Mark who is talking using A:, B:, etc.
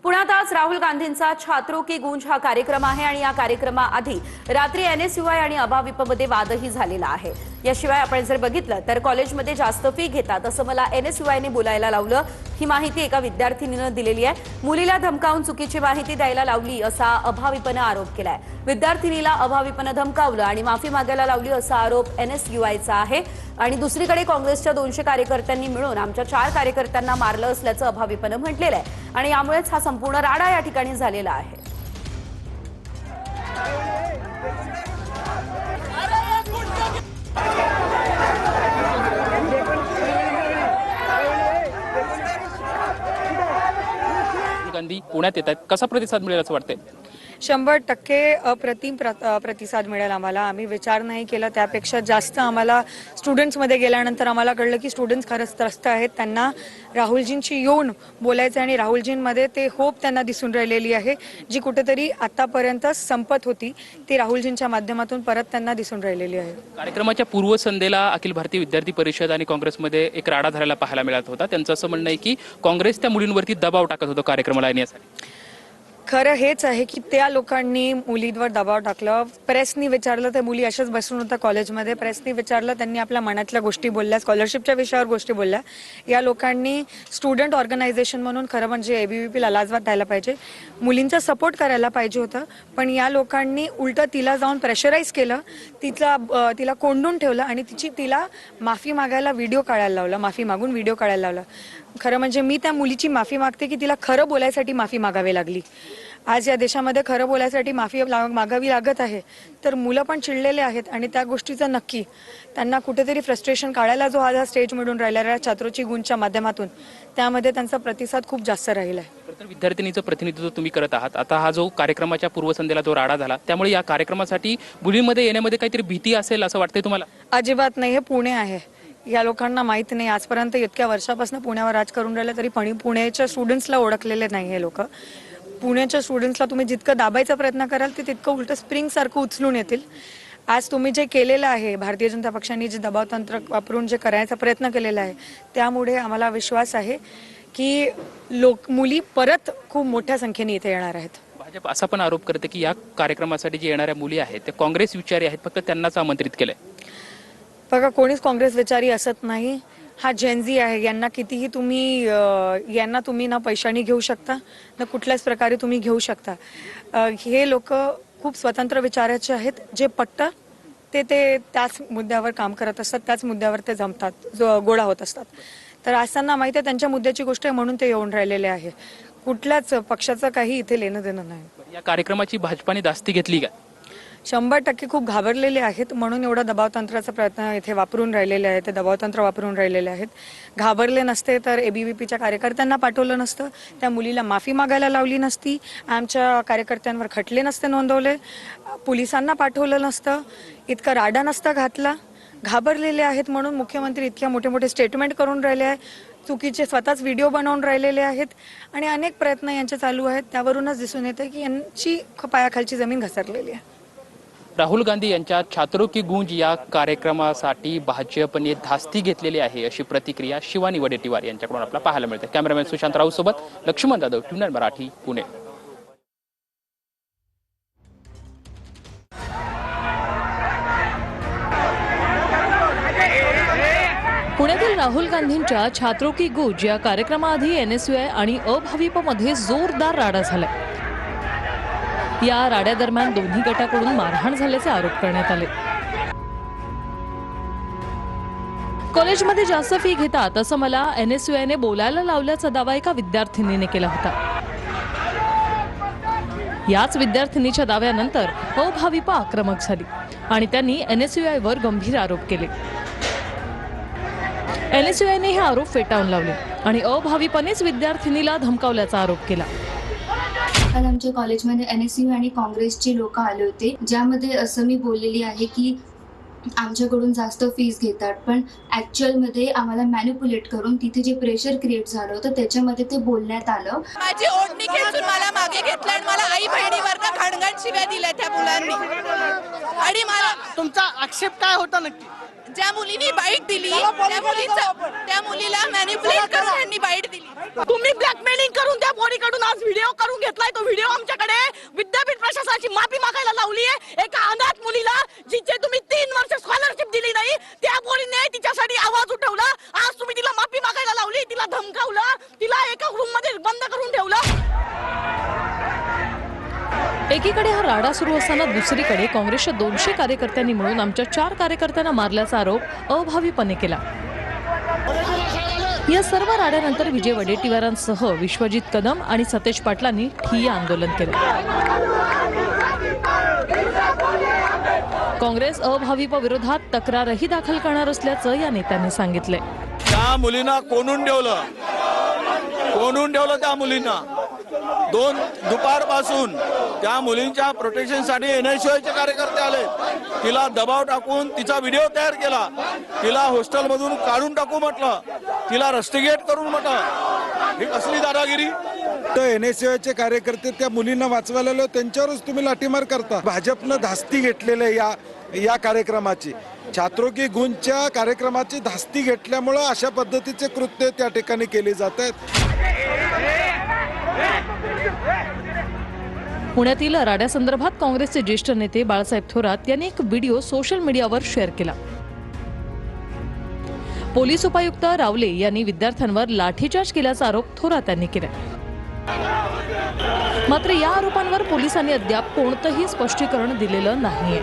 A: पुण्यात आज राहुल गांधींचा छात्रों की गूंज हा कार्यक्रम आहे आणि या कार्यक्रमाआधी रात्री एनएसयूआय आणि अभाविपमध्ये वादही झालेला आहे। याशिवाय आपण जर बघितलं तर कॉलेजमध्ये जास्त फी घेतात असं मला एनएसयूआयने बोलायला लावलं। ही माहिती एका विद्यार्थिनीने दिलेली आहे। मुलीला धमकावून चुकीची माहिती द्यायला लावली असा अभाविपने आरोप केलाय। विद्यार्थिनीला अभाविपने धमकावलं आणि माफी मागायला लावली असा आरोप एनएसयूआयचा आहे। आणि दुसरीकडे काँग्रेसच्या 200 कार्यकर्त्यांनी मिळून आमच्या 4 कार्यकर्त्यांना मारलं असल्याचं अभाविपने म्हटलेलं आहे आणि यामुळेच हा संपूर्ण राडा या ठिकाणी झालेला आहे।
B: गांधी पुण्यात येतात, कसा प्रतिसाद मिळेल असं वाटतंय?
C: 100% अप्रतिम प्रतिसाद मिळेल आम्हाला। आम्ही विचार नाही केला त्यापेक्षा जास्त आम्हाला स्टुडंट्समध्ये गेल्यानंतर आम्हाला कळलं की स्टुडंट्स खरंच त्रस्त आहेत। त्यांना राहुलजींशी येऊन बोलायचं आणि राहुलजींमध्ये ते होप त्यांना दिसून राहिलेली आहे जी कुठेतरी आतापर्यंत संपत होती ती राहुलजींच्या माध्यमातून परत त्यांना दिसून राहिलेली आहे।
B: कार्यक्रमाच्या पूर्वसंध्येला अखिल भारतीय विद्यार्थी परिषद आणि काँग्रेसमध्ये एक राडा झालेला पाहायला मिळत होता। त्यांचं असं म्हणणं आहे की काँग्रेस त्या मुलींवरती दबाव टाकत होतं कार्यक्रमाला येण्यासाठी।
C: खरं हेच आहे की त्या लोकांनी मुलींवर दबाव टाकला। प्रेसनी विचारलं तर मुली अशाच बसून होत्या कॉलेजमध्ये। प्रेसनी विचारलं त्यांनी आपल्या मनातल्या गोष्टी बोलल्या, स्कॉलरशिपच्या विषयावर गोष्टी बोलल्या। या लोकांनी स्टुडंट ऑर्गनायझेशन म्हणून खरं म्हणजे एबीव्हीपीला लाजवाब द्यायला पाहिजे, मुलींचा सपोर्ट करायला पाहिजे होतं। पण या लोकांनी उलट तिला जाऊन प्रेशराईज केलं, तिला कोंडून ठेवलं आणि तिला माफी मागायला व्हिडिओ काढायला लावला, माफी मागून व्हिडिओ काढायला लावला। खरं म्हणजे मी त्या मुलीची माफी मागते की तिला खरं बोलायसाठी माफी मागावी लागली। आज या देशामध्ये खरं बोलायसाठी माफी मागावी लागत आहे तर मुलं पण चिडलेले आहेत आणि त्या गोष्टीचं नक्की त्यांना कुठेतरी फ्रस्ट्रेशन काढायला जो हा स्टेज मिळून राहिला छात्रोची गूंजच्या माध्यमातून त्यामध्ये त्यांचा प्रतिसाद खूप जास्त राहिला आहे।
B: तर विद्यार्थिनीचं प्रतिनिधित्व तुम्ही करत आहात। आता हा जो कार्यक्रमाच्या पूर्वसंध्येला जो राडा झाला त्यामुळे या कार्यक्रमासाठी मुलींमध्ये येण्यामध्ये काहीतरी भीती असेल असं वाटतंय तुम्हाला?
C: अजिबात नाही, हे पुणे आहे। या लोकांना माहित नाही, आजपर्यंत इतक्या वर्षापासून पुण्यावर राज करून राहिले तरी पुण्याच्या स्टुडंट्सला ओळखलेले नाही हे लोक। पुण्याच्या स्टुडंट्सला तुम्ही जितकं दाबायचा प्रयत्न कराल ते तितकं उलट स्प्रिंग सारखं उचलून येतील। आज तुम्ही जे केलेलं आहे, भारतीय जनता पक्षाने जे दबाव तंत्र वापरून जे करायचा प्रयत्न केलेला आहे त्यामुळे आम्हाला विश्वास आहे की मुली परत खूप मोठ्या संख्येने इथे येणार आहेत।
B: भाजप असा पण आरोप करते की या कार्यक्रमासाठी जे येणाऱ्या मुली आहेत ते काँग्रेस विचारी आहेत, फक्त त्यांनाच आमंत्रित केलंय।
C: बघा, कोणीच काँग्रेस विचारी असत नाही। हा जेनझी आहे, यांना कितीही तुम्ही ना पैशाने घेऊ शकता ना कुठल्याच प्रकारे तुम्ही घेऊ शकता। हे लोक खूप स्वतंत्र विचाराचे आहेत, जे पटतं ते त्याच मुद्द्यावर काम करत असतात, त्याच मुद्द्यावर ते जमतात, गोळा होत असतात। तर असताना माहिती आहे त्यांच्या मुद्द्याची गोष्ट आहे म्हणून ते येऊन राहिलेले आहे। कुठल्याच पक्षाचं काही इथे लेणं देणं नाही।
B: या कार्यक्रमाची भाजपाने दास्ती घेतली का?
C: 100% खूप घाबरलेले आहेत म्हणून एवढा दबावतंत्राचा प्रयत्न इथे वापरून राहिलेले आहेत, ते दबावतंत्र वापरून राहिलेले आहेत। घाबरले नसते तर एबीव्हीपीच्या कार्यकर्त्यांना पाठवलं नसतं, त्या मुलीला माफी मागायला लावली नसती, आमच्या कार्यकर्त्यांवर खटले नसते नोंदवले, पोलिसांना पाठवलं नसतं, इतका राडा नसता घातला। घाबरलेले आहेत म्हणून मुख्यमंत्री इतक्या मोठे मोठे स्टेटमेंट करून राहिले आहेत, चुकीचे स्वतःच व्हिडिओ बनवून राहिलेले आहेत आणि अनेक प्रयत्न यांचे चालू आहेत। त्यावरूनच दिसून येते की यांची पायाखालची जमीन घसरलेली आहे।
B: राहुल गांधी यांच्या छात्रों की गूंज या कार्यक्रमासाठी भाजपने धास्ती घेतलेली आहे अशी प्रतिक्रिया शिवानी वडेट्टीवार यांच्याकडून आपल्याला पाहायला मिळते। कॅमेरामॅन सुशांत राऊत सोबत लक्ष्मण जाधव, ट्यून मराठी, पुणे।
D: पुण्यातील राहुल गांधींच्या छात्रों की गूंज या कार्यक्रमाआधी एनएसयूआय आणि अभाविपमध्ये जोरदार राडा झालाय। या राड्यादरम्यान दोन्ही गटाकडून मारहाण झाल्याचे आरोप करण्यात आले। कॉलेजमध्ये जास्त फी घेतात असं मला एनएसयूआयने बोलायला लावल्याचा दावा एका विद्यार्थिनीने केला होता। याच विद्यार्थिनीच्या दाव्यानंतर अभाविप आक्रमक झाली आणि त्यांनी एनएसयूआयवर गंभीर आरोप केले। एनएसयूआयने हे आरोप फेटाळून लावले आणि अभाविपनेच विद्यार्थिनीला धमकावल्याचा आरोप केला।
E: काल आमच्या कॉलेजमध्ये एनएसयू आणि काँग्रेसचे लोक आले होते, ज्यामध्ये असं मी बोललेली आहे की आमच्याकडून जास्त फीस घेतात, पण ॲक्च्युअलमध्ये आम्हाला मॅनिप्युलेट करून तिथे जे प्रेशर क्रिएट झालं होतं त्याच्यामध्ये ते बोलण्यात आलं।
F: माझी ओढणी खेचून मला मागे घेतलं आणि मला आई बहिणीवरनं खणखण शिव्या दिल्या त्या मुलांनी। आणि मला
G: तुमचा आक्षेप काय होता नक्की?
F: ज्या मुलीने बाईट दिली त्या मुलीला मॅनिपुलेट करून त्यांनी बाईट दिली.
G: तुम्ही ब्लॅकमेलिंग करून त्या पोरीकडून आज व्हिडिओ करून घेतलाय. तो व्हिडिओ आमच्याकडे विद्यापीठ प्रशासनाची माफी मागायला लावली आहे. एका अनाथ मुलीला जिचे तुम्ही 3 वर्ष स्कॉलरशिप दिली नाही त्या पोरीने तिच्यासाठी आवाज उठवला. आज तुम्ही तिला माफी मागायला लावली, तिला धमकावलं, तिला एका रूम मध्ये बंद करून ठेवलं.
D: एकीकडे हा राडा सुरू असताना दुसरीकडे काँग्रेसच्या 200 कार्यकर्त्यांनी मिळून आमच्या 4 कार्यकर्त्यांना मारल्याचा आरोप अभाविपणे केला. या सर्व राड्यानंतर विजय वडेट्टीवारांसह विश्वजित कदम आणि सतेज पाटलांनी ठिय्या आंदोलन केलं. काँग्रेस अभाविप विरोधात तक्रारही दाखल करणार असल्याचं या नेत्यांनी सांगितलंय.
H: त्या मुलींना कोणून ठेवलं त्या मुलींना. 2 दुपारपासून त्या मुलींच्या प्रोटेक्शनसाठी NSUIचे कार्यकर्ते आले. तिला दबाव टाकून तिचा व्हिडिओ तयार केला. तिला हॉस्टेलमधून काढून टाकू म्हटलं. तिला रस्टिगेट करून म्हटलं. ही कसली दादागिरी.
I: तर NSUIचे कार्यकर्ते त्या मुलींना वाचवायला आले, त्यांच्यावरच तुम्ही लाठीमार करता. भाजपनं धास्ती घेतलेले या कार्यक्रमाची, छात्रों की गूंजच्या कार्यक्रमाची धास्ती घेतल्यामुळं अशा पद्धतीचे कृत्य त्या ठिकाणी केले जात आहेत.
D: पुण्यातील राड्यासंदर्भात काँग्रेसचे ज्येष्ठ नेते बाळासाहेब थोरात यांनी एक व्हिडिओ सोशल मीडियावर शेअर केला. पोलीस उपायुक्त रावले यांनी विद्यार्थ्यांवर लाठीचार्ज केल्याचा आरोप थोरात यांनी केला. मात्र या आरोपांवर पोलिसांनी अद्याप कोणतंही स्पष्टीकरण दिलेलं नाहीये.